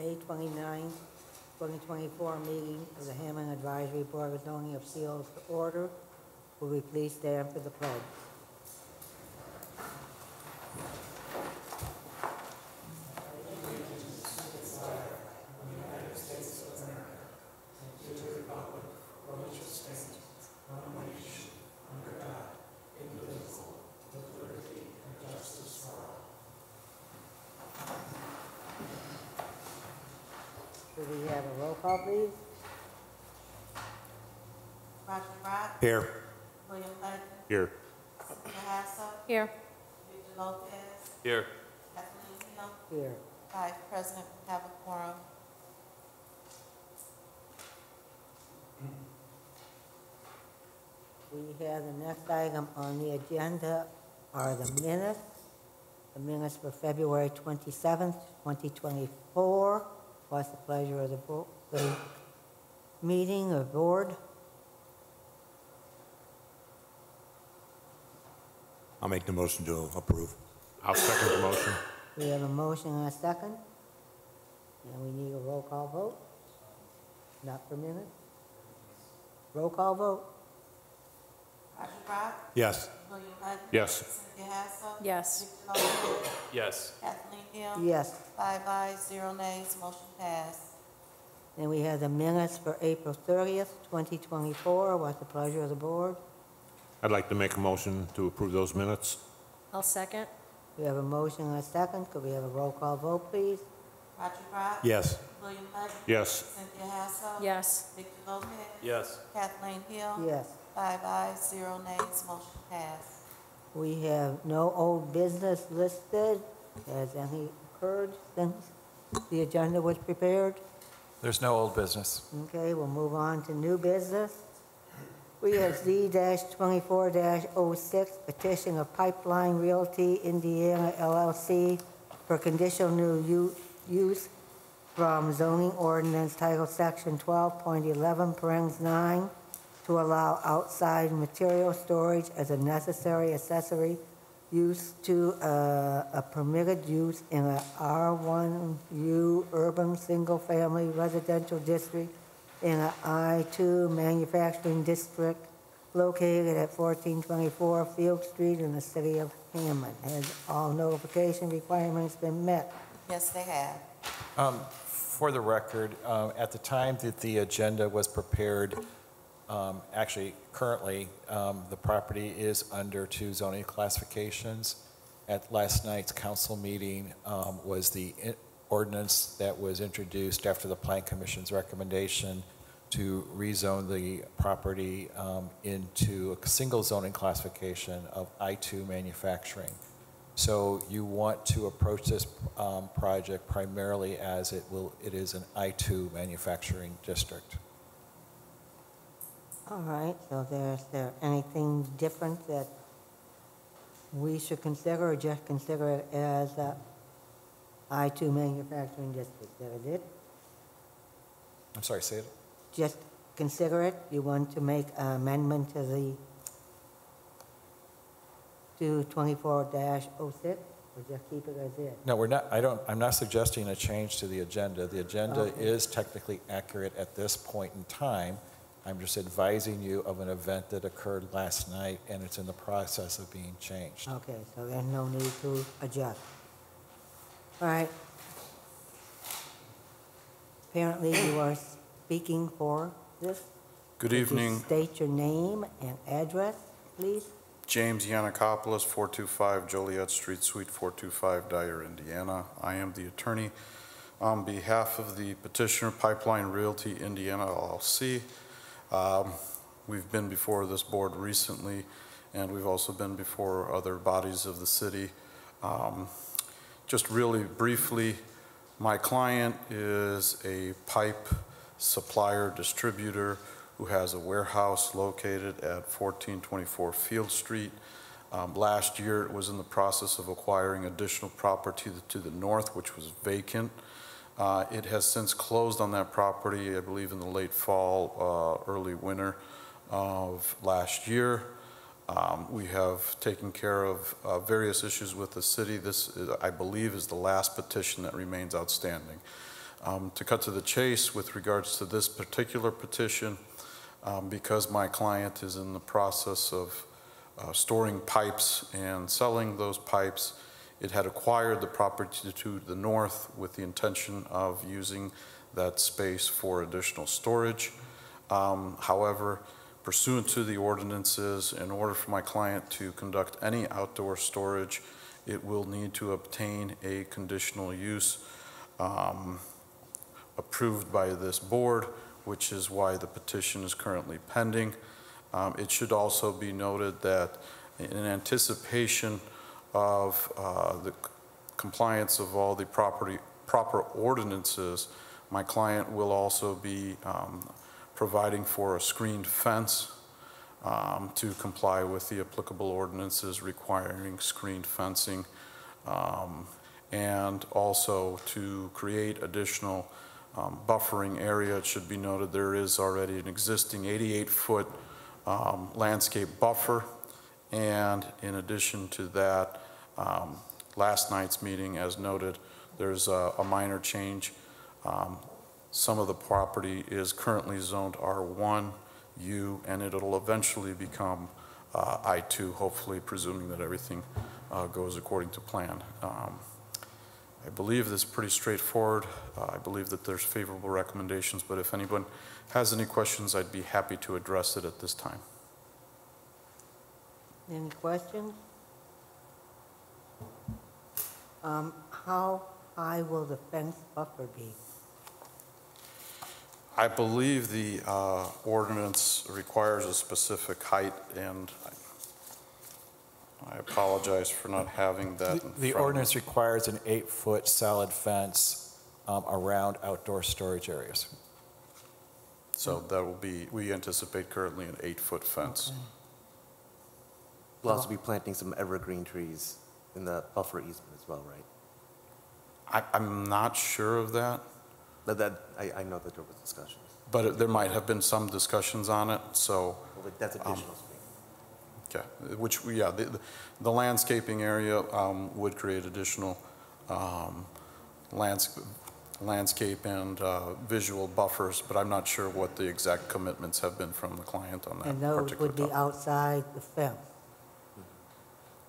May 29, 2024 meeting of the Hammond Advisory Board of Zoning Appeals to order. Will we please stand for the pledge? Should we have a roll call, please? Roger Brock. Here. William Hutton. Here. Cynthia Hassel. Here. Victor Lopez. Here. Kathleen Hill. Here. Vice President, we have a quorum. We have the next item on the agenda are the minutes. The minutes for February 27th, 2024. What's the pleasure of the meeting or board? I'll make the motion to approve. I'll second the motion. We have a motion and a second. And we need a roll call vote. Not per minute. Roll call vote. Roger Brock. Yes. William Hutton. Yes. Cynthia Hassel. Yes. Victor Lopez. Yes. Kathleen Hill. Yes. 5 ayes, 0 nays, motion passed. Then we have the minutes for April 30th, 2024. What's the pleasure of the board? I'd like to make a motion to approve those minutes. I'll second. We have a motion and a second. Could we have a roll call vote, please? Roger Brock. Yes. William Hutton. Yes. Cynthia Hassel. Yes. Victor Lopez. Yes. Kathleen Hill. Yes. 5 ayes, 0 nays, motion passed. We have no old business listed. Has any occurred since the agenda was prepared? There's no old business. Okay, we'll move on to new business. We have Z-24-06, petition of Pipeline Realty Indiana LLC for conditional new use from zoning ordinance title section 12.11 parens 9 to allow outside material storage as a necessary accessory use to a permitted use in a R1U urban single-family residential district in a I2 manufacturing district located at 1424 Field Street in the city of Hammond. Has all notification requirements been met? Yes, they have. For the record, at the time that the agenda was prepared, actually, currently, the property is under 2 zoning classifications. At last night's council meeting was the ordinance that was introduced after the Plan Commission's recommendation to rezone the property into a single zoning classification of I2 manufacturing. So you want to approach this project primarily as it is an I2 manufacturing district. All right, so is there anything different that we should consider or just consider it as a I2 manufacturing district? Is that it? I'm sorry, say it. Just consider it? You want to make an amendment to the 24-06 or just keep it as is? No, we're not. I'm not suggesting a change to the agenda. The agenda is technically accurate at this point in time. I'm just advising you of an event that occurred last night, and it's in the process of being changed. Okay, so there's no need to adjust. All right. Apparently you are speaking for this. Good Could you evening. state your name and address, please. James Yannikopoulos, 425 Joliet Street, Suite 425, Dyer, Indiana. I am the attorney on behalf of the petitioner, Pipeline Realty Indiana LLC. We've been before this board recently, and we've also been before other bodies of the city. Just really briefly, my client is a pipe supplier distributor who has a warehouse located at 1424 Field Street. Last year, it was in the process of acquiring additional property to the north, which was vacant. It has since closed on that property, I believe in the late fall, early winter of last year. We have taken care of various issues with the city. This, I believe, is the last petition that remains outstanding. To cut to the chase with regards to this particular petition, because my client is in the process of storing pipes and selling those pipes, it had acquired the property to the north with the intention of using that space for additional storage. However, pursuant to the ordinances, in order for my client to conduct any outdoor storage, it will need to obtain a conditional use approved by this board, which is why the petition is currently pending. It should also be noted that in anticipation of the compliance of all the proper ordinances, my client will also be providing for a screened fence to comply with the applicable ordinances requiring screened fencing, and also to create additional buffering area. It should be noted there is already an existing 88-foot landscape buffer, and in addition to that, last night's meeting, as noted, there's a minor change. Some of the property is currently zoned R1U, and it'll eventually become I2, hopefully, presuming that everything goes according to plan. I believe this is pretty straightforward. I believe that there's favorable recommendations, but if anyone has any questions, I'd be happy to address it at this time. Any questions? How high will the fence buffer be? I believe the ordinance requires a specific height, and I apologize for not having that in front of me. The ordinance requires an 8-foot solid fence around outdoor storage areas. So that will be, we anticipate currently an 8-foot fence. Okay. We'll also be planting some evergreen trees in the buffer easement as well, right? I'm not sure of that, But that, I know that there was discussions. but there might have been some discussions on it, so, Well, that's additional space. okay. Which, yeah, the landscaping area would create additional landscape and visual buffers, but I'm not sure what the exact commitments have been from the client on that And those particular would be topic. outside the fence?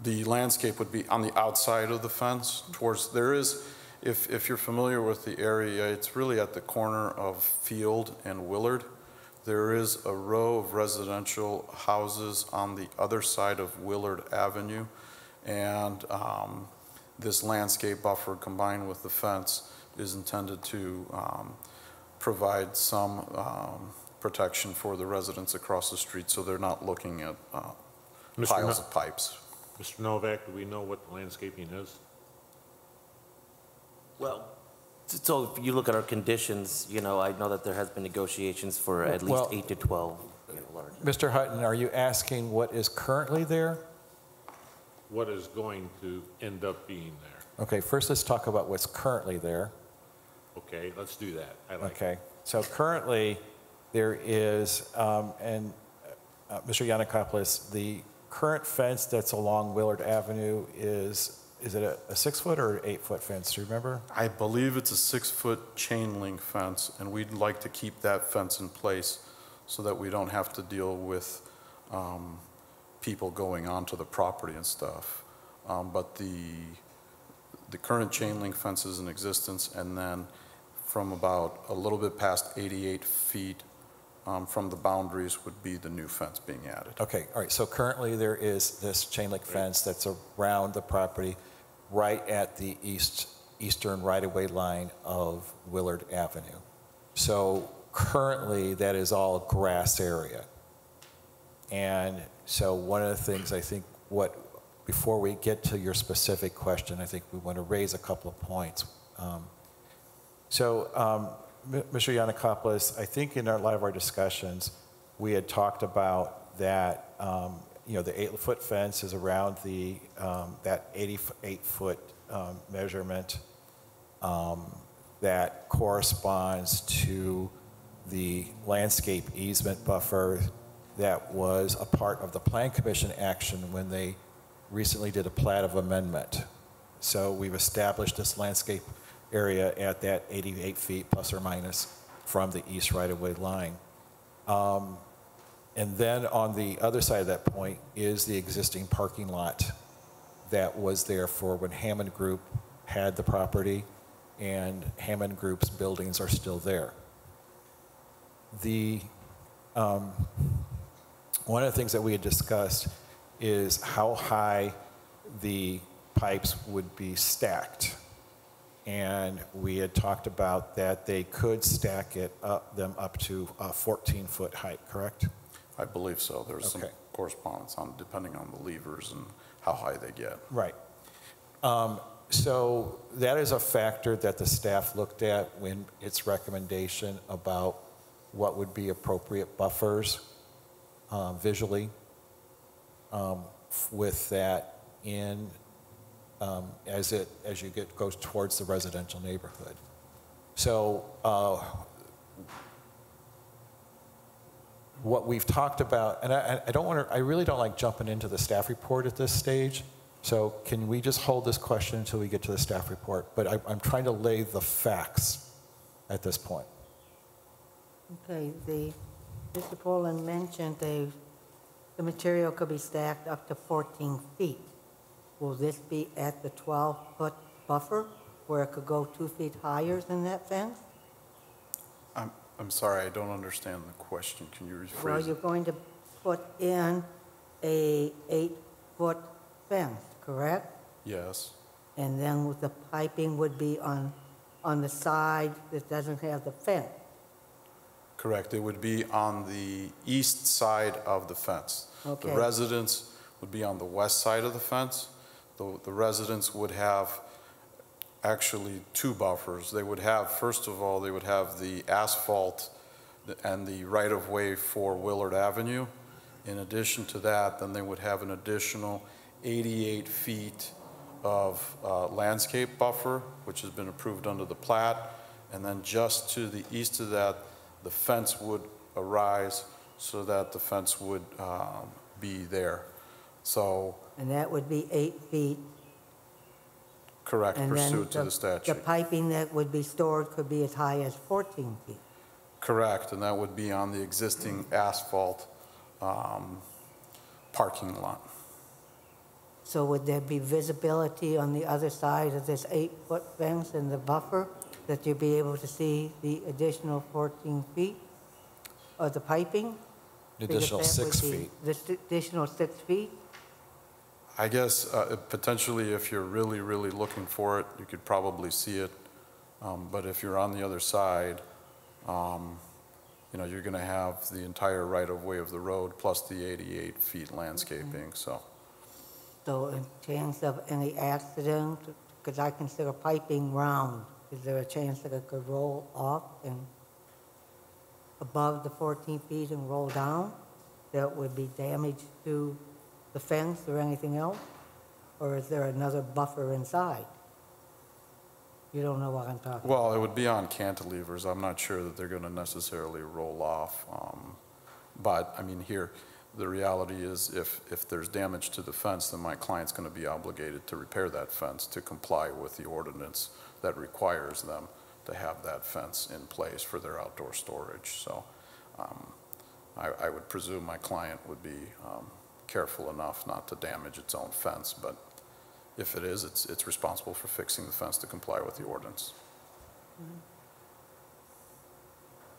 The landscape would be on the outside of the fence towards, there is, if you're familiar with the area, it's really at the corner of Field and Willard. There is a row of residential houses on the other side of Willard Avenue, and this landscape buffer combined with the fence is intended to provide some protection for the residents across the street, so they're not looking at piles of pipes. Mr. Novak, do we know what the landscaping is? Well, so if you look at our conditions, you know, I know that there has been negotiations for at least Well- 8 to 12, you know, large. Mr. Hutton, are you asking what is currently there? What is going to end up being there? Okay, first let's talk about what's currently there. Okay, let's do that. I like it. Okay, so currently there is, and Mr. Yannikopoulos, the current fence that's along Willard Avenue is it a 6-foot or 8-foot fence, do you remember? I believe it's a 6-foot chain link fence, and we'd like to keep that fence in place so that we don't have to deal with people going onto the property and stuff. But the current chain link fence is in existence, and then from about a little bit past 88 feet from the boundaries would be the new fence being added. Okay, all right, so currently there is this chain link fence that's around the property right at the eastern right-of-way line of Willard Avenue. So currently that is all grass area. And so one of the things I think before we get to your specific question, I think we want to raise a couple of points. Mr. Yannikopoulos, I think in a lot of our discussions, we had talked about that, the 8-foot fence is around that 88-foot measurement that corresponds to the landscape easement buffer that was a part of the Plan Commission action when they recently did a plat of amendment. So we've established this landscape area at that 88 feet plus or minus from the east right-of-way line. And then on the other side of that point is the existing parking lot that was there for when Hammond Group had the property, and Hammond Group's buildings are still there. One of the things that we had discussed is how high the pipes would be stacked. And we had talked about that they could stack them up to a 14-foot height, correct? I believe so. There's some Okay. correspondence on, depending on the levers and how high they get. Right. So that is a factor that the staff looked at when its recommendation about what would be appropriate buffers visually with that in as you goes towards the residential neighborhood. So what we've talked about, and I really don't like jumping into the staff report at this stage. So can we just hold this question until we get to the staff report? But I'm trying to lay the facts at this point. Okay, Mr. Poland mentioned the material could be stacked up to 14 feet. Will this be at the 12-foot buffer where it could go 2 feet higher than that fence? I'm sorry, I don't understand the question. Can you rephrase Well, it? you're going to put in a 8-foot fence, correct? Yes, And then with the piping would be on the side that doesn't have the fence. correct. It would be on the east side of the fence. Okay. The residence would be on the west side of the fence. The residents would have actually two buffers. They would have, first of all, they would have the asphalt and the right-of-way for Willard Avenue. In addition to that, then they would have an additional 88 feet of landscape buffer, which has been approved under the plat. And then just to the east of that, the fence would arise so that the fence would be there. So, And that would be 8 feet. correct, And then pursuant to the the statute. piping that would be stored could be as high as 14 feet. Correct, and that would be on the existing asphalt parking lot. So would there be visibility on the other side of this 8-foot fence and the buffer, that you'd be able to see the additional 14 feet of the piping? Additional Because that 6 would be feet. The additional 6 feet? I guess potentially if you're really, really looking for it, you could probably see it. But if you're on the other side, you're going to have the entire right-of-way of the road plus the 88 feet landscaping, so. So in chance of any accident, because I consider piping round, is there a chance that it could roll off and above the 14 feet and roll down? That would be damage to the fence or anything else? Or is there another buffer inside? You don't know what I'm talking about. Well, it would be on cantilevers. I'm not sure that they're going to necessarily roll off. But, I mean, here, the reality is if there's damage to the fence, then my client's going to be obligated to repair that fence to comply with the ordinance that requires them to have that fence in place for their outdoor storage. So I would presume my client would be careful enough not to damage its own fence, but if it is, it's responsible for fixing the fence to comply with the ordinance.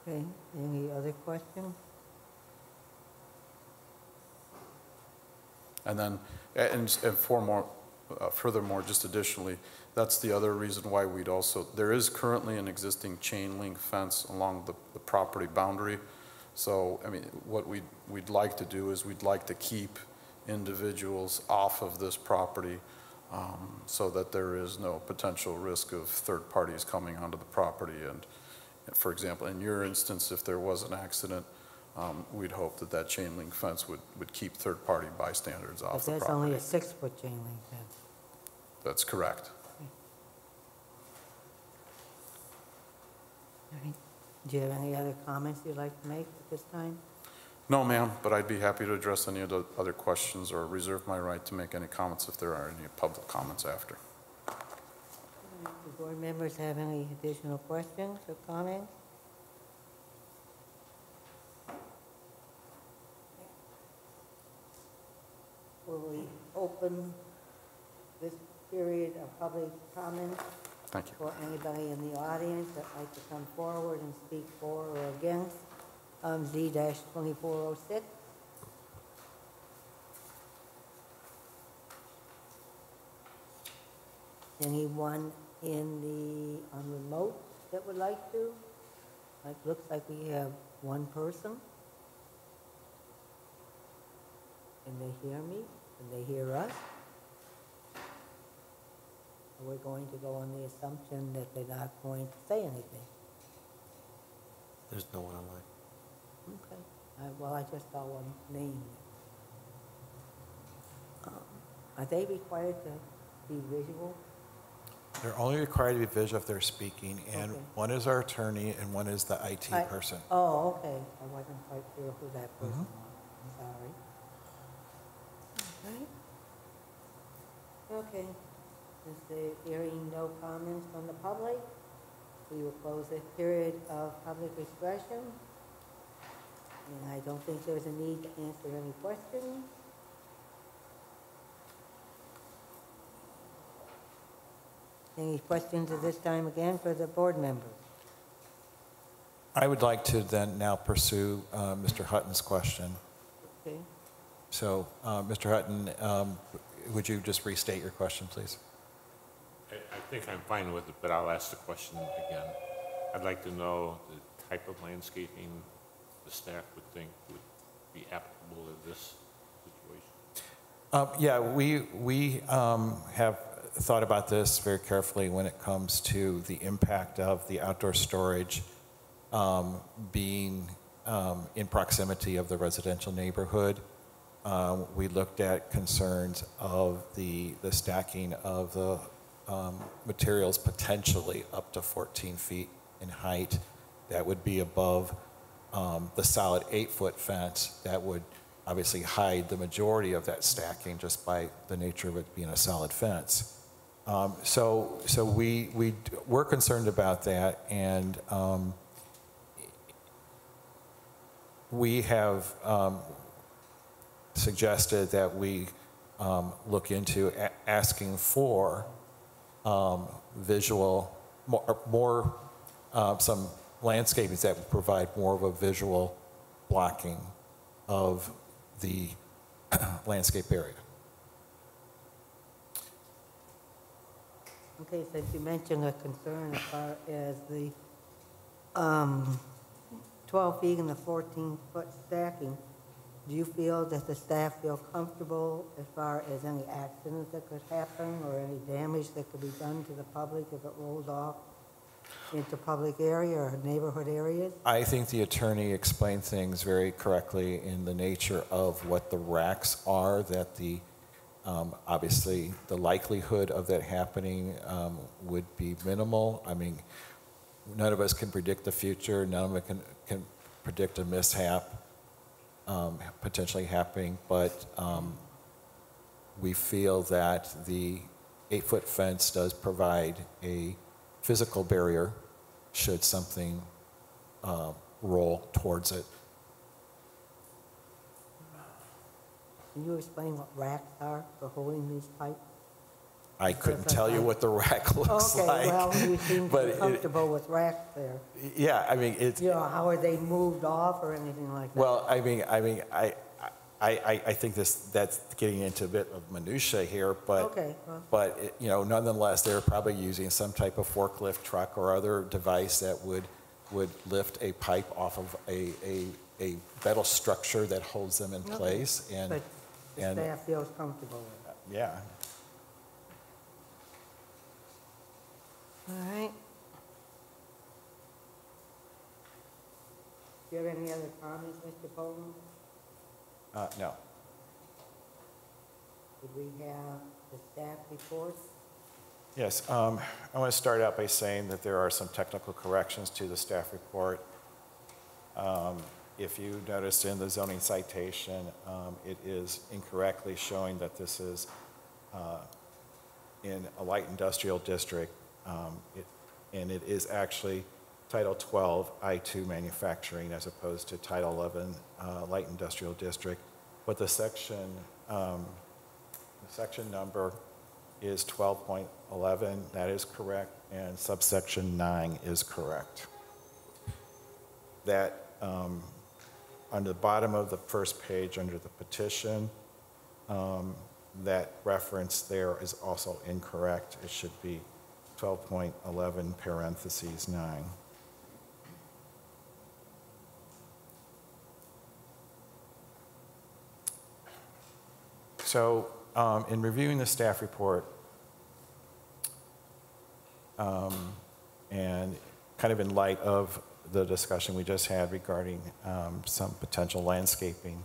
Okay, any other questions? And then, furthermore, just additionally, that's the other reason why there is currently an existing chain link fence along the property boundary. So, I mean, what we'd like to do is we'd like to keep individuals off of this property so that there is no potential risk of third parties coming onto the property. And for example, in your instance, if there was an accident, we'd hope that chain link fence would keep third-party bystanders But off the that's property. only a 6-foot chain link fence. That's correct. All right. Do you have any other comments you'd like to make at this time? No, ma'am, but I'd be happy to address any of the other questions or reserve my right to make any comments if there are any public comments after. Does board members have any additional questions or comments? Will we open this period of public comment Thank you. for anybody in the audience that'd like to come forward and speak for or against Z-2406? Anyone on remote that would like to? Looks like we have one person. Can they hear me? Can they hear us? We're going to go on the assumption that they're not going to say anything. There's no one online. Okay. Well, I just saw one name. Are they required to be visual? They're only required to be visual if they're speaking, and Okay. one is our attorney and one is the IT person. Oh, okay. I wasn't quite sure who that person was. I'm sorry. Okay. Since there hearing no comments from the public, we will close this period of public expression. And I don't think there's a need to answer any questions. Any questions at this time again for the board members? I would like to then now pursue Mr. Hutton's question. Okay. So, Mr. Hutton, would you just restate your question, please? I think I'm fine with it, but I'll ask the question again. I'd like to know the type of landscaping the staff would think would be applicable to this situation. Yeah, we have thought about this very carefully when it comes to the impact of the outdoor storage being in proximity of the residential neighborhood. We looked at concerns of the stacking of the materials potentially up to 14 feet in height. That would be above the solid 8-foot fence that would obviously hide the majority of that stacking just by the nature of it being a solid fence. So we're concerned about that, and we have suggested that we look into asking for visual, more some landscaping that would provide more of a visual blocking of the landscape area. Okay, since you mentioned a concern as far as the 12 feet and the 14-foot stacking, do you feel that the staff feel comfortable as far as any accidents that could happen or any damage that could be done to the public if it rolls off into public area or neighborhood areas? I think the attorney explained things very correctly in the nature of what the racks are, that the obviously the likelihood of that happening would be minimal. I mean, none of us can predict the future. None of us can predict a mishap potentially happening, but we feel that the 8-foot fence does provide a physical barrier should something roll towards it. Can you explain what racks are for holding these pipes? I couldn't tell you what the rack looks Okay, like. well, you seem to but be comfortable with racks there. Yeah, I mean, it's, You know, how are they moved off or anything like that? well, I think that's getting into a bit of minutia here, but Okay, well. but you know, nonetheless, they're probably using some type of forklift truck or other device that would lift a pipe off of a metal structure that holds them in Okay. place, and But the staff feels comfortable with it. yeah. All right. Do you have any other comments, Mr. Poland? No. Would we have the staff report? Yes, I want to start out by saying that there are some technical corrections to the staff report. If you notice in the zoning citation, it is incorrectly showing that this is in a light industrial district. And it is actually Title 12, I-2 Manufacturing, as opposed to Title 11, Light Industrial District. But the section number is 12.11, that is correct, and subsection 9 is correct. That, on the bottom of the first page under the petition, that reference there is also incorrect. It should be 12.11 parentheses 9. So in reviewing the staff report, and kind of in light of the discussion we just had regarding some potential landscaping,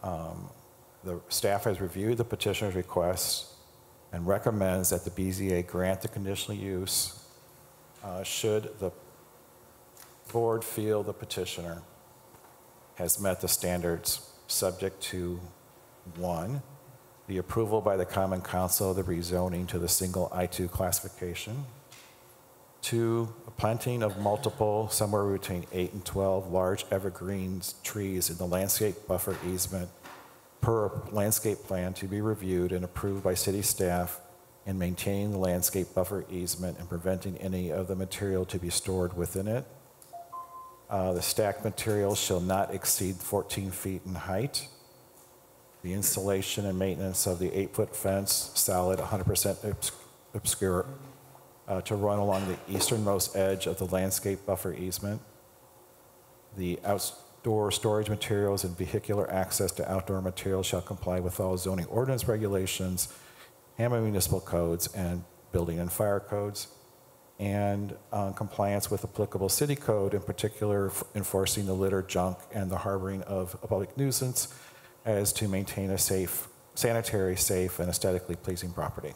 the staff has reviewed the petitioner's requests and recommends that the BZA grant the conditional use should the board feel the petitioner has met the standards, subject to 1, the approval by the Common Council of the rezoning to the single I-2 classification, 2, a planting of multiple, somewhere between 8 and 12 large evergreens trees in the landscape buffer easement per landscape plan to be reviewed and approved by city staff, and maintaining the landscape buffer easement and preventing any of the material to be stored within it. The stacked materials shall not exceed 14 feet in height. The installation and maintenance of the 8-foot fence, solid 100% obscure, to run along the easternmost edge of the landscape buffer easement. The outdoor storage materials and vehicular access to outdoor materials shall comply with all zoning ordinance regulations, Hammond municipal codes, and building and fire codes, and compliance with applicable city code, in particular enforcing the litter, junk, and the harboring of a public nuisance, as to maintain a safe, sanitary, safe, and aesthetically pleasing property.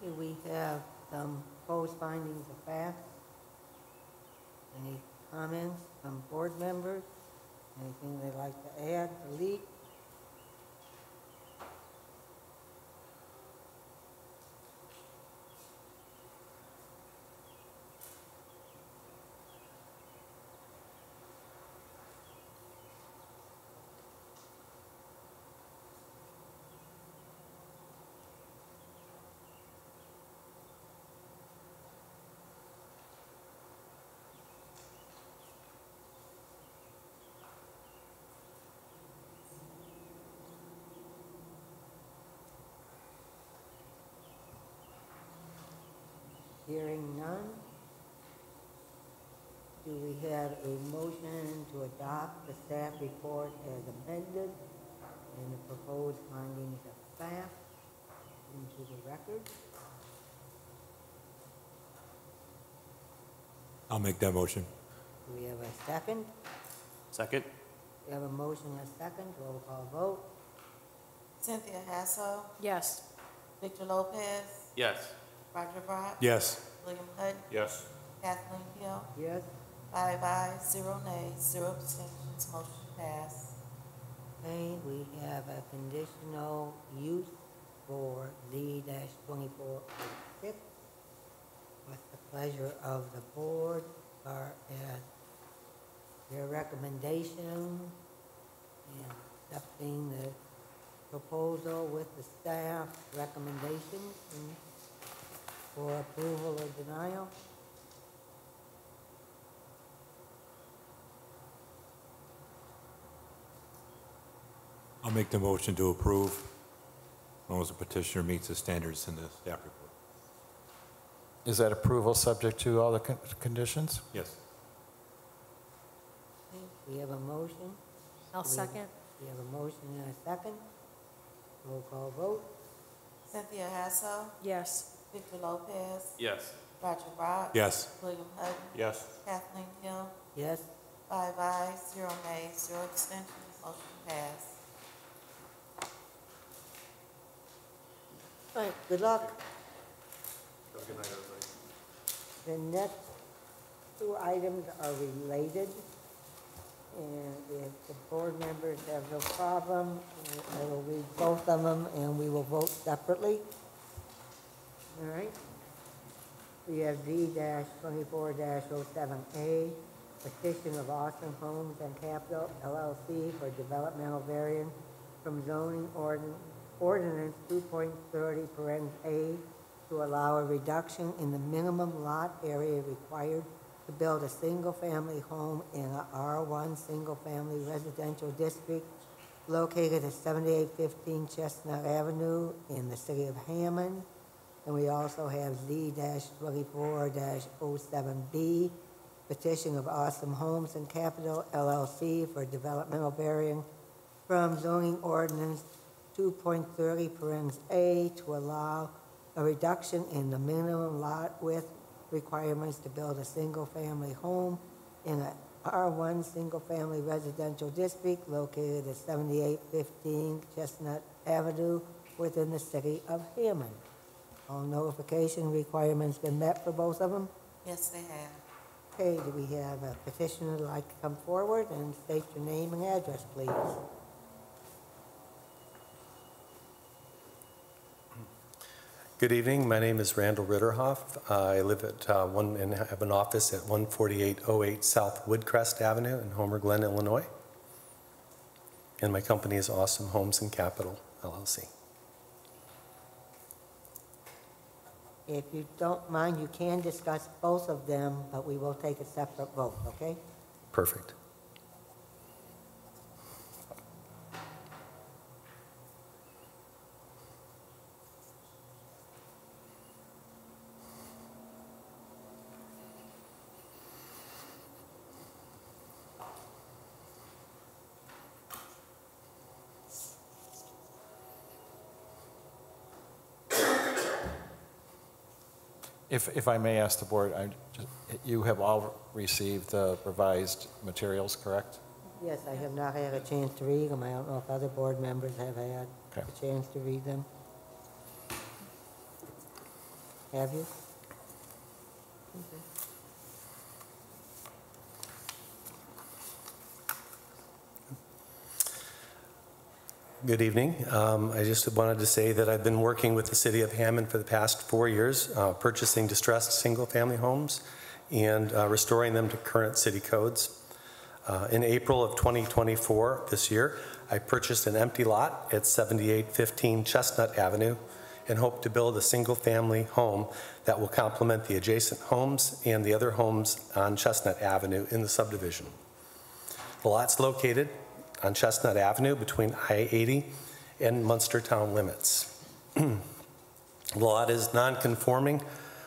Here we have some proposed findings of fact. Any comments from board members? Anything they'd like to add, delete? Hearing none. Do we have a motion to adopt the staff report as amended and the proposed findings of fact into the record? I'll make that motion. Do we have a second? Second? We have a motion and a second. Roll call vote. Cynthia Hassel, Yes. Victor Lopez, Yes. Roger Brock, Yes. William Hutton, Yes. Kathleen Hill, Yes. 5 ayes, 0 nays, 0 abstentions, motion passed. Okay, we have a conditional use for Z-2406. What's the pleasure of the board or as their recommendation in accepting the proposal with the staff recommendations for approval or denial? I'll make the motion to approve as long as the petitioner meets the standards in the staff report. Is that approval subject to all the conditions? Yes. Okay, we have a motion. I'll Do we have- second. We have a motion and a second. Roll call vote. Cynthia Hassel, Yes. Victor Lopez, Yes. Roger Brock, Yes. William Hutton, Yes. Kathleen Hill, Yes. 5 ayes, 0 nays, 0 abstentions, motion passed. All right, good luck. Good night, everybody. The next two items are related, and if the board members have no problem, I will read both of them, and we will vote separately. All right? We have Z-24-07A, petition of Awesome Homes and Capital LLC for developmental variance from zoning ordinance 2.30 (A) to allow a reduction in the minimum lot area required to build a single-family home in a R1 single-family residential district located at 7815 Chestnut Avenue in the city of Hammond. And we also have Z-24-07B, petition of Awesome Homes and Capital LLC for developmental variance from zoning ordinance 2.30 (A) to allow a reduction in the minimum lot width requirements to build a single-family home in a R1 single-family residential district located at 7815 Chestnut Avenue within the city of Hammond. All notification requirements been met for both of them? Yes, they have. Okay, do we have a petitioner who'd like to come forward and state your name and address, please? Good evening. My name is Randall Ritterhoff. I live at and have an office at 14808 South Woodcrest Avenue in Homer Glen, Illinois. And my company is Awesome Homes and Capital LLC. If you don't mind, you can discuss both of them, but we will take a separate vote, okay? Perfect. If I may ask the board, you have all received the revised materials, correct? Yes, I have not had a chance to read them. I don't know if other board members have had Okay. a chance to read them. Have you? Okay. Good evening. I just wanted to say that I've been working with the City of Hammond for the past 4 years, purchasing distressed single-family homes and restoring them to current city codes. In April of 2024, this year, I purchased an empty lot at 7815 Chestnut Avenue and hope to build a single-family home that will complement the adjacent homes and the other homes on Chestnut Avenue in the subdivision. The lot's located on Chestnut Avenue between I-80 and Munster town limits. The lot is non-conforming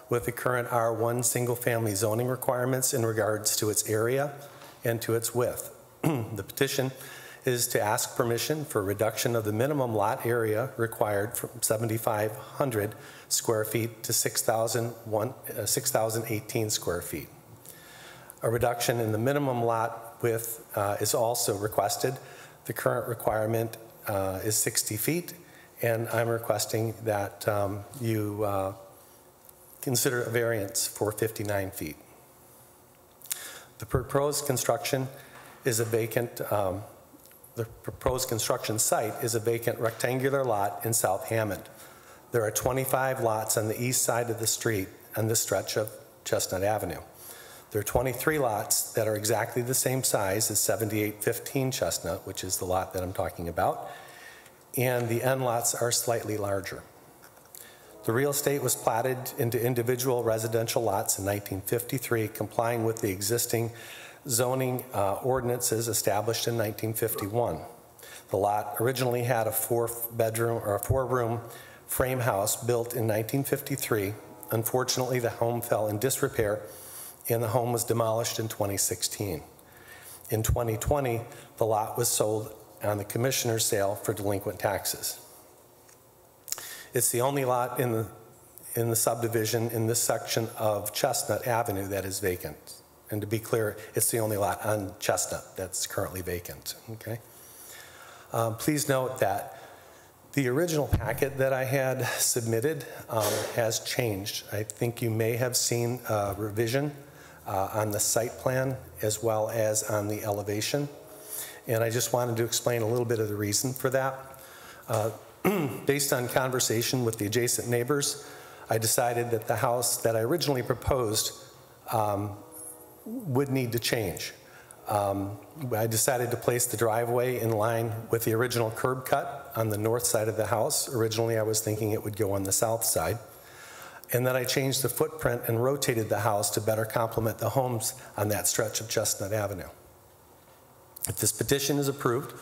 with the current R1 single-family zoning requirements in regards to its area and to its width. The petition is to ask permission for reduction of the minimum lot area required from 7,500 square feet to 6,018 square feet. A reduction in the minimum lot width is also requested. The current requirement is 60 feet, and I'm requesting that you consider a variance for 59 feet. The proposed construction is a vacant, the proposed construction site is a vacant rectangular lot in South Hammond. There are 25 lots on the east side of the street on this stretch of Chestnut Avenue. There are 23 lots that are exactly the same size as 7815 Chestnut, which is the lot that I'm talking about, and the end lots are slightly larger. The real estate was platted into individual residential lots in 1953, complying with the existing zoning ordinances established in 1951. The lot originally had a four-room frame house built in 1953. Unfortunately, the home fell in disrepair and the home was demolished in 2016. In 2020, the lot was sold on the commissioner's sale for delinquent taxes. It's the only lot in the subdivision in this section of Chestnut Avenue that is vacant. And to be clear, it's the only lot on Chestnut that's currently vacant, okay? Please note that the original packet that I had submitted has changed. I think you may have seen a revision on the site plan as well as on the elevation. And I just wanted to explain a little bit of the reason for that. Based on conversation with the adjacent neighbors, I decided that the house that I originally proposed would need to change. I decided to place the driveway in line with the original curb cut on the north side of the house. Originally, I was thinking it would go on the south side. And then I changed the footprint and rotated the house to better complement the homes on that stretch of Chestnut Avenue. If this petition is approved,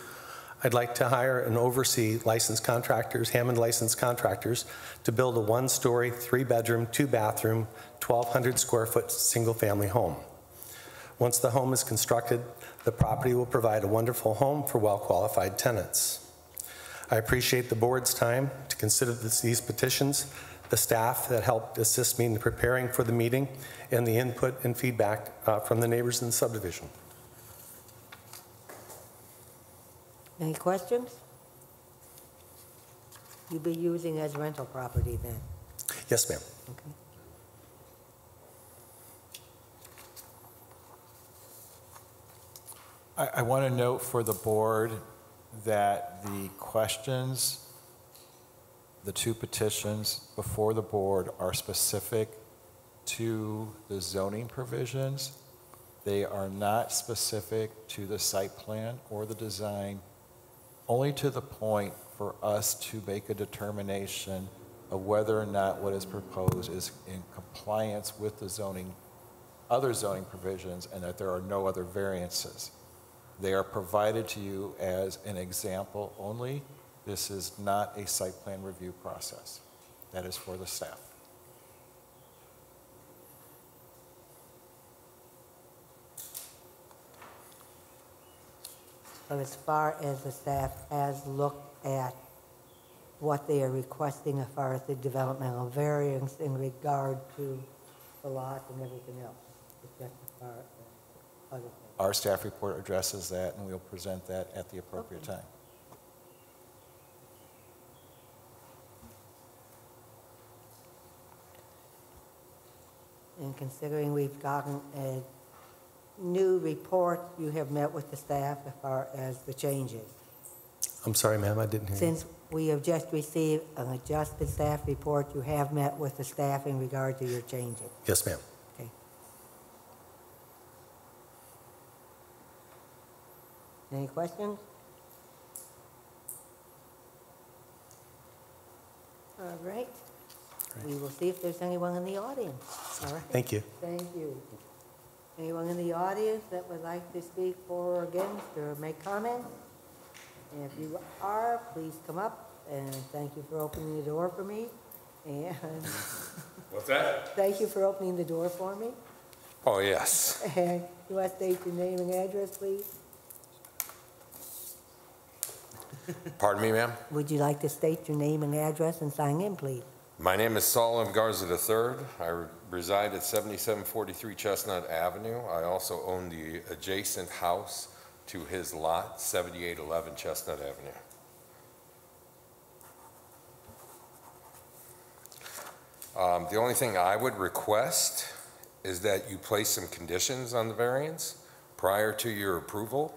I'd like to hire and oversee licensed contractors, Hammond licensed contractors, to build a one-story, 3-bedroom, 2-bathroom, 1,200 square foot single-family home. Once the home is constructed, the property will provide a wonderful home for well-qualified tenants. I appreciate the board's time to consider these petitions, the staff that helped assist me in preparing for the meeting, and the input and feedback from the neighbors in the subdivision. Any questions? You'll be using as rental property then? Yes, ma'am. Okay. I want to note for the board that the questions, the 2 petitions before the board are specific to the zoning provisions. They are not specific to the site plan or the design, only to the point for us to make a determination of whether or not what is proposed is in compliance with the zoning, other zoning provisions, and that there are no other variances. They are provided to you as an example only. This is not a site plan review process. That is for the staff. But as far as the staff has looked at what they are requesting as far as the developmental variance in regard to the lot and everything else, it's just as far as other things. Our staff report addresses that, and we'll present that at the appropriate time. And considering we've gotten a new report, you have met with the staff as far as the changes. I'm sorry, ma'am, I didn't hear you. Since we have just received an adjusted staff report, you have met with the staff in regard to your changes. Yes, ma'am. Okay. Any questions? All right. We will see if there's anyone in the audience. All right. Thank you. Thank you. Anyone in the audience that would like to speak for or against or make comments? And if you are, please come up, and thank you for opening the door for me. And What's that? thank you for opening the door for me. Oh, yes. And you want to state your name and address, please? Pardon me, ma'am? Would you like to state your name and address and sign in, please? My name is Solomon Garza III. I reside at 7743 Chestnut Avenue. I also own the adjacent house to his lot, 7811 Chestnut Avenue. The only thing I would request is that you place some conditions on the variance prior to your approval.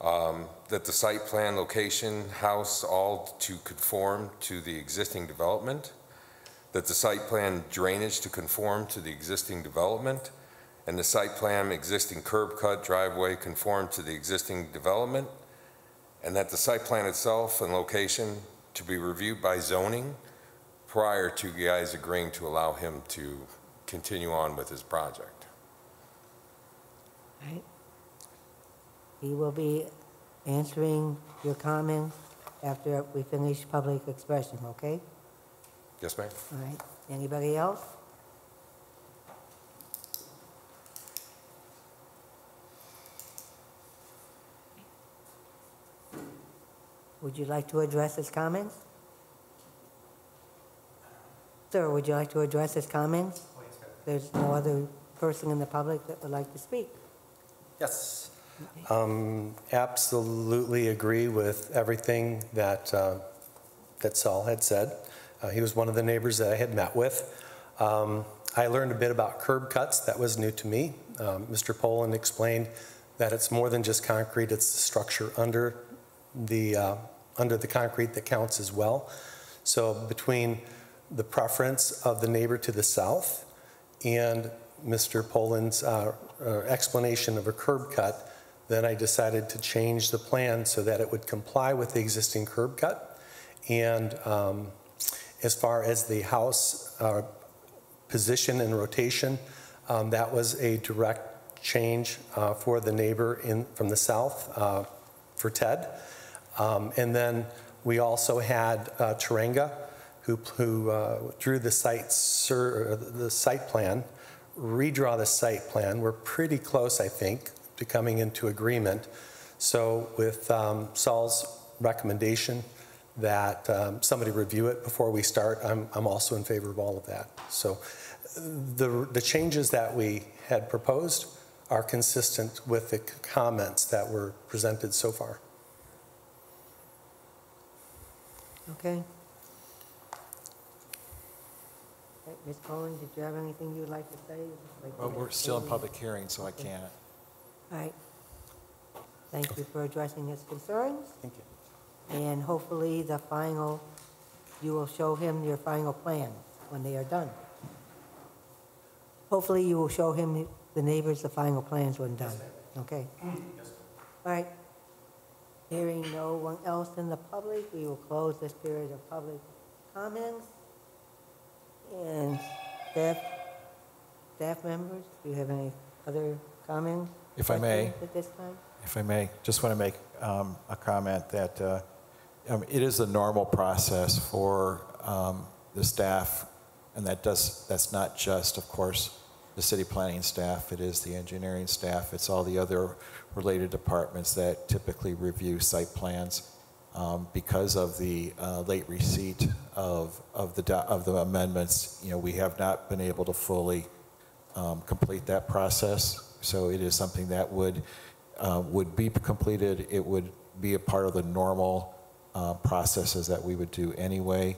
That the site plan, location, house, all to conform to the existing development, that the site plan drainage to conform to the existing development, and the site plan existing curb cut driveway conform to the existing development, and that the site plan itself and location to be reviewed by zoning prior to you guys agreeing to allow him to continue on with his project. Right. He will be answering your comments after we finish public expression, okay? Yes, ma'am? All right. Anybody else? Would you like to address his comments? Sir, would you like to address his comments? There's no other person in the public that would like to speak. Yes. Absolutely agree with everything that, that Saul had said. He was one of the neighbors that I had met with. I learned a bit about curb cuts. That was new to me. Mr. Poland explained that it's more than just concrete, it's the structure under the concrete that counts as well. So between the preference of the neighbor to the south and Mr. Poland's explanation of a curb cut, then I decided to change the plan so that it would comply with the existing curb cut. And as far as the house position and rotation, that was a direct change for the neighbor from the south, for Ted. And then we also had Teranga, who drew the site plan, redraw the site plan. We're pretty close, I think, to coming into agreement. So with Saul's recommendation that somebody review it before we start, I'm also in favor of all of that. So the changes that we had proposed are consistent with the comments that were presented so far. Okay. Okay, Ms. Cohen, did you have anything you'd like to say? Well, we're still in public hearing, so I can't. All right. Thank you for addressing his concerns. Thank you. And hopefully you will show him your final plan when they are done. Hopefully you will show him, the neighbors, the final plans when done. Okay? All right. Hearing no one else in the public, we will close this period of public comments. And staff members, do you have any other comments? If I may. At this time? If I may, just want to make a comment that it is a normal process for the staff, and that's not just, of course, the city planning staff. It is the engineering staff. It's all the other related departments that typically review site plans. Because of the late receipt of the amendments, we have not been able to fully complete that process. So it is something that would be completed. It would be a part of the normal processes that we would do anyway.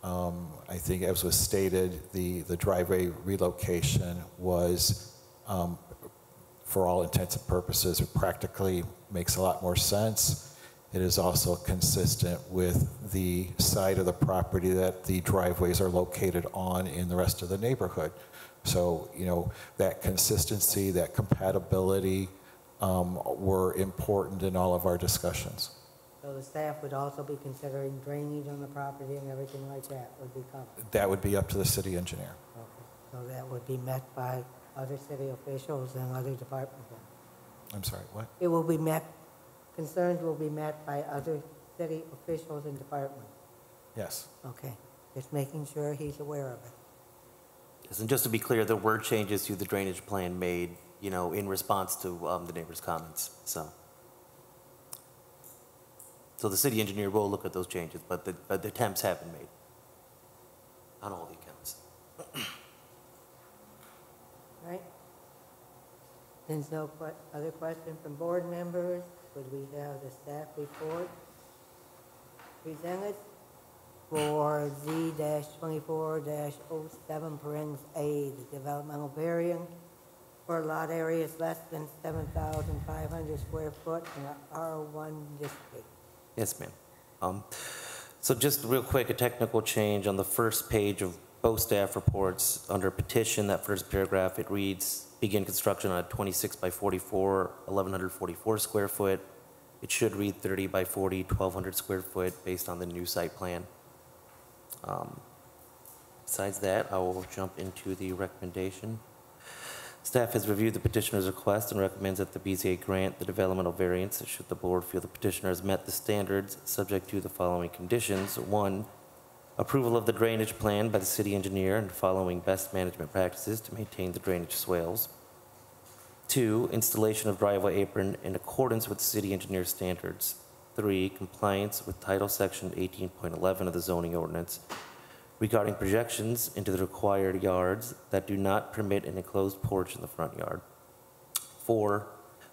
I think, as was stated, the driveway relocation was, for all intents and purposes, it practically makes a lot more sense. It is also consistent with the side of the property that the driveways are located on in the rest of the neighborhood. So, that consistency, that compatibility were important in all of our discussions. So the staff would also be considering drainage on the property and everything like that would be covered? That would be up to the city engineer. Okay. So that would be met by other city officials and other departments? I'm sorry, what? It will be met, concerns will be met by other city officials and departments? Yes. Okay. Just making sure he's aware of it. Yes, and just to be clear, there were changes to the drainage plan made, in response to the neighbors' comments. So the city engineer will look at those changes, but the attempts have been made on all the accounts. Right? There's no other question from board members. Would we have the staff report presented for Z-24-07, the developmental variance for lot areas less than 7,500 square foot in an R1 district? Yes, ma'am. So just real quick, a technical change on the first page of both staff reports. Under petition, that first paragraph, it reads, begin construction on a 26 by 44, 1,144 square foot. It should read 30 by 40, 1,200 square foot based on the new site plan. Besides that, I will jump into the recommendation. Staff has reviewed the petitioner's request and recommends that the BZA grant the developmental variance should the board feel the petitioner has met the standards, subject to the following conditions. 1, approval of the drainage plan by the city engineer and following best management practices to maintain the drainage swales. 2, installation of driveway apron in accordance with city engineer standards. 3, compliance with Title Section 18.11 of the zoning ordinance regarding projections into the required yards that do not permit an enclosed porch in the front yard. 4,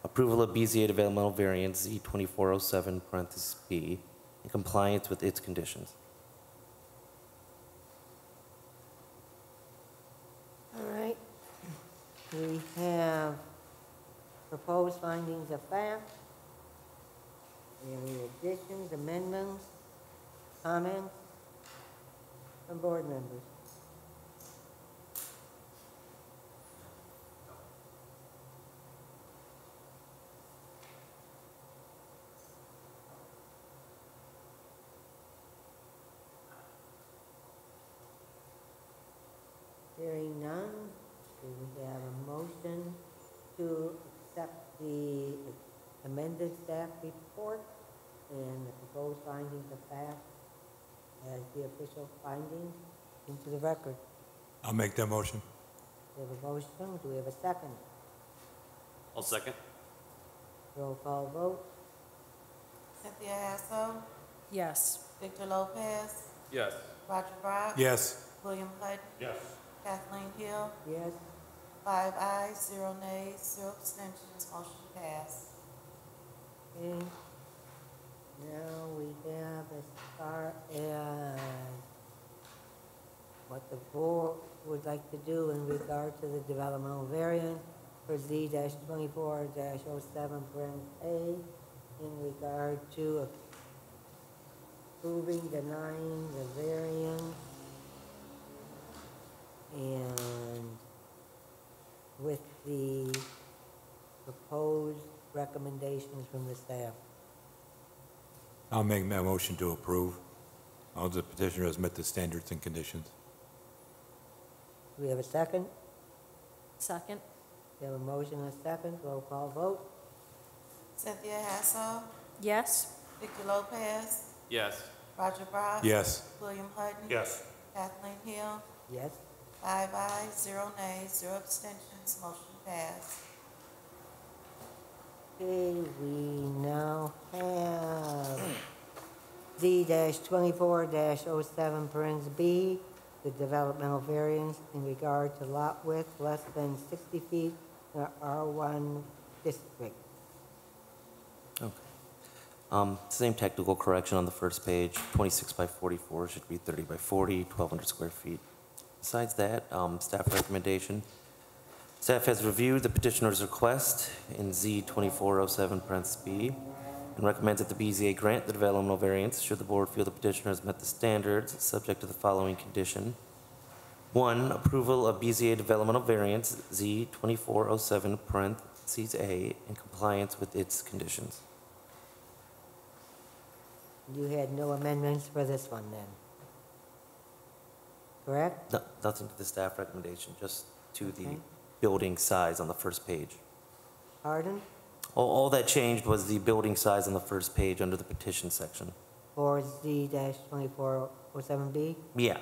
approval of BZA developmental variance Z2407 parentheses B in compliance with its conditions. All We have proposed findings of fact. Any additions, amendments, comments from board members? Hearing none, do we have a motion to accept the amended staff report and the proposed findings of fact as the official findings into the record? I'll make that motion. We have a motion, do we have a second? I'll second. Roll call vote? Cynthia Hasso, Yes. Victor Lopez, Yes. Roger Brock. Yes. William Hutton, Yes. Kathleen Hill, Yes. 5 ayes, 0 nays, 0 abstentions, motion passed. Okay. Now we have as far as what the board would like to do in regard to the developmental variant for Z-24-07, A, in regard to approving, denying the variance, and with the proposed recommendations from the staff. I'll make that motion to approve. All the petitioner has met the standards and conditions. Do we have a second? Second? We have a motion and a second. Roll call vote? Cynthia Hasso, Yes. Victor Lopez, Yes. Roger Brock. Yes. William Hutton. Yes. Kathleen Hill, Yes. 5 ayes, 0 nays, 0 abstentions, motion passed. Okay, we now have Z-24-07, B, the developmental variance in regard to lot width less than 60 feet in the R1 district. Okay. Same technical correction on the first page, 26 by 44 should be 30 by 40, 1,200 square feet. Besides that, staff recommendation. Staff has reviewed the petitioner's request in Z-24-07, B, and recommends that the BZA grant the developmental variance should the board feel the petitioner has met the standards, subject to the following condition. 1, approval of BZA developmental variance Z-24-07, A, in compliance with its conditions. You had no amendments for this one then? Correct? No, nothing to the staff recommendation, just to the Okay. building size on the first page. Pardon? All that changed was the building size on the first page under the petition section. For Z-24-07B? Yeah.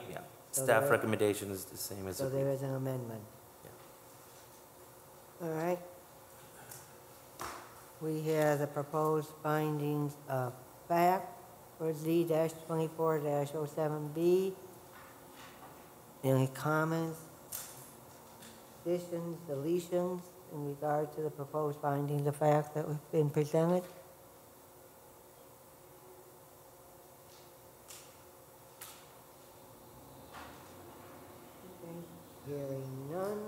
So Staff there- recommendation is the same as. So there is an amendment. All right. We have the proposed findings of fact for Z-24-07B. Any comments, additions, deletions in regard to the proposed findings of fact that have been presented? Okay, hearing none,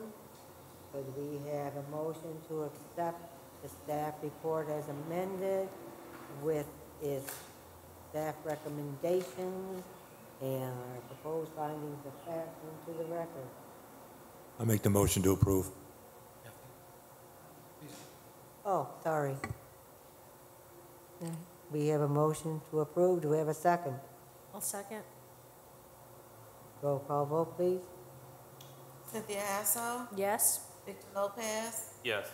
could we have a motion to accept the staff report as amended with its staff recommendations and our proposed findings of fact into the record? I'll make the motion to approve. Oh, sorry. We have a motion to approve. Do we have a second? I'll second. Roll call vote, please. Cynthia Hasso, Yes. Victor Lopez, Yes.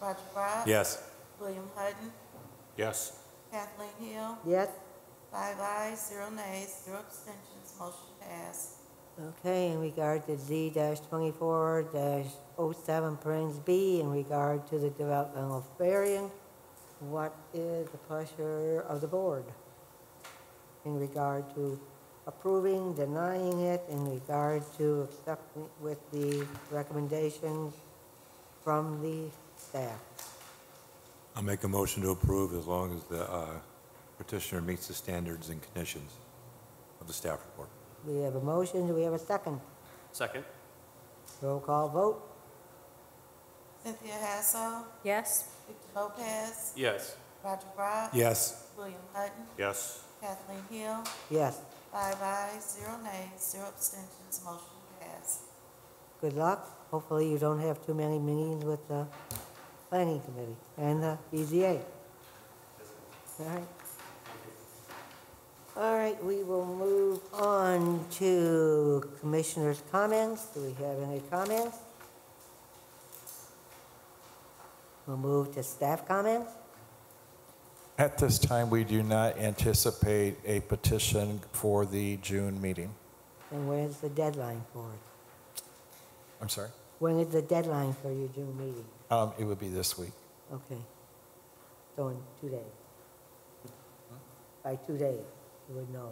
Roger Brock. Yes. William Hutton, Yes. Kathleen Hill, Yes? 5 ayes, 0 nays, 0 abstentions, motion passed. Okay, in regard to Z-24-07, B, in regard to the developmental variance, what is the pleasure of the board in regard to approving, denying it, in regard to accepting with the recommendations from the staff? I'll make a motion to approve as long as the petitioner meets the standards and conditions of the staff report. We have a motion. Do we have a second? Second? Roll call vote. Cynthia Hassel, Yes. Victor Lopez, Yes. Roger Brown, Yes. William Hutton, Yes. Kathleen Hill, Yes. 5 ayes, 0 nays, 0 abstentions, motion passed. Good luck. Hopefully you don't have too many meetings with the planning committee and the BZA. All right. All right, we will move on to commissioners' comments. Do we have any comments? We'll move to staff comments. At this time, we do not anticipate a petition for the June meeting. And when's the deadline for it? I'm sorry? When is the deadline for your June meeting? It would be this week. Okay. So in 2 days. By 2 days, you would know.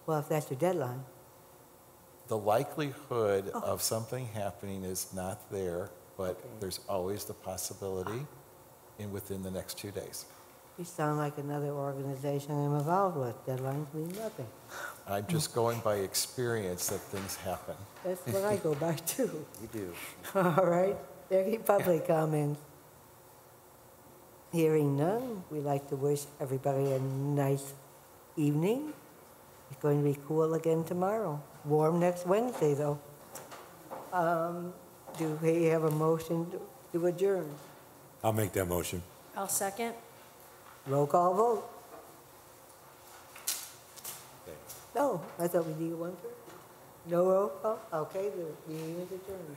Well, if that's your deadline, The likelihood of something happening is not there, but Okay. there's always the possibility within the next 2 days. you sound like another organization I'm involved with. Deadlines mean nothing. I'm just going by experience that things happen. That's what I go by too. You do. All right, any public comments? Hearing none, we'd like to wish everybody a nice evening. It's going to be cool again tomorrow. Warm next Wednesday, though. Do we have a motion to adjourn? I'll make that motion. I'll second. Roll call vote. No, I thought we needed one first. No roll call? Okay, the meeting is adjourned.